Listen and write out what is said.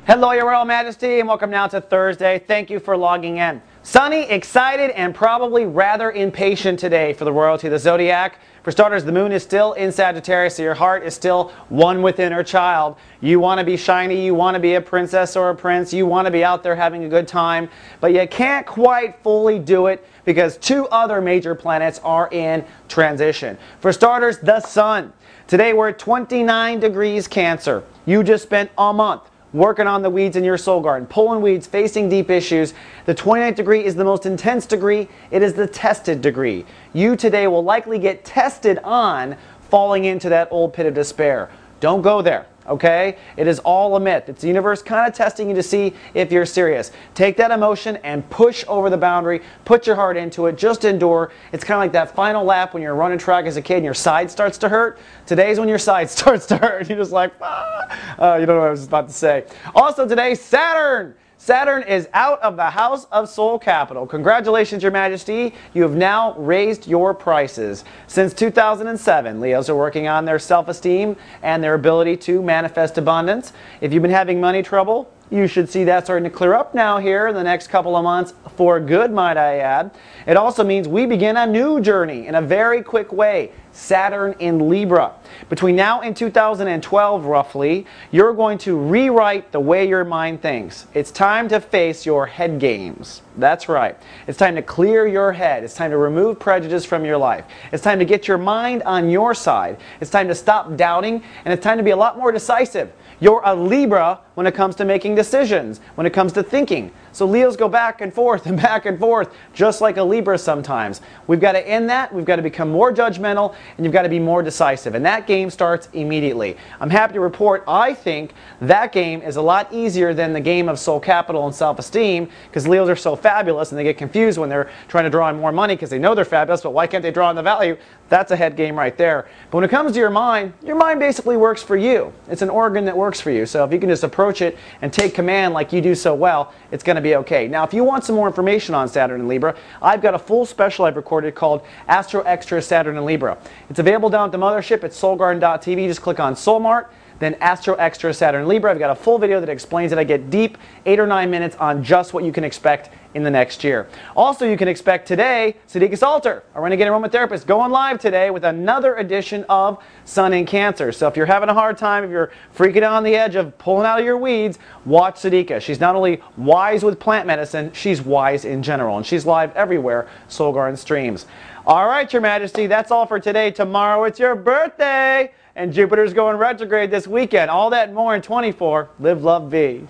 Hello, Your Royal Majesty, and welcome now to Thursday. Thank you for logging in. Sunny, excited, and probably rather impatient today for the royalty of the zodiac. For starters, the moon is still in Sagittarius, so your heart is still one with inner child. You want to be shiny, you want to be a princess or a prince, you want to be out there having a good time, but you can't quite fully do it because two other major planets are in transition. For starters, the sun. Today we're at 29 degrees Cancer. You just spent a month working on the weeds in your soul garden, pulling weeds, facing deep issues. The 29th degree is the most intense degree. It is the tested degree. You today will likely get tested on falling into that old pit of despair. Don't go there, okay? It is all a myth. It's the universe kind of testing you to see if you're serious. Take that emotion and push over the boundary. Put your heart into it. Just endure. It's kind of like that final lap when you're running track as a kid and your side starts to hurt. Today's when your side starts to hurt. You're just like, you know what I was about to say. Also today, Saturn. Saturn is out of the house of soul capital. Congratulations, Your Majesty. You have now raised your prices. Since 2007, Leos are working on their self-esteem and their ability to manifest abundance. If you've been having money trouble, you should see that starting to clear up now here in the next couple of months for good, might I add. It also means we begin a new journey in a very quick way. Saturn in Libra. Between now and 2012, roughly, you're going to rewrite the way your mind thinks. It's time to face your head games. That's right. It's time to clear your head. It's time to remove prejudice from your life. It's time to get your mind on your side. It's time to stop doubting, and it's time to be a lot more decisive. You're a Libra when it comes to making decisions, when it comes to thinking. So Leos go back and forth, just like a Libra sometimes. We've got to end that. We've got to become more judgmental, and you've got to be more decisive. And that game starts immediately. I'm happy to report I think that game is a lot easier than the game of soul capital and self-esteem, because Leos are so fabulous and they get confused when they're trying to draw in more money because they know they're fabulous, but why can't they draw in the value? That's a head game right there. But when it comes to your mind basically works for you. It's an organ that works for you. So if you can just approach it and take command like you do so well, it's going to be okay. Now, if you want some more information on Saturn and Libra, I've got a full special I've recorded called Astro Extra Saturn and Libra. It's available down at the mothership at soulgarden.tv. Just click on Soulmart, then Astro Extra Saturn and Libra. I've got a full video that explains it. I get deep, 8 or 9 minutes on just what you can expect in the next year. Also, you can expect today, Sadhika Salter, our renegade aromatherapist, going live today with another edition of Sun in Cancer. So if you're having a hard time, if you're freaking on the edge of pulling out of your weeds, watch Sadhika. She's not only wise with plant medicine, she's wise in general. And she's live everywhere Soul Garden streams. All right, Your Majesty, that's all for today. Tomorrow it's your birthday, and Jupiter's going retrograde this weekend. All that and more in 24. Live, love, be.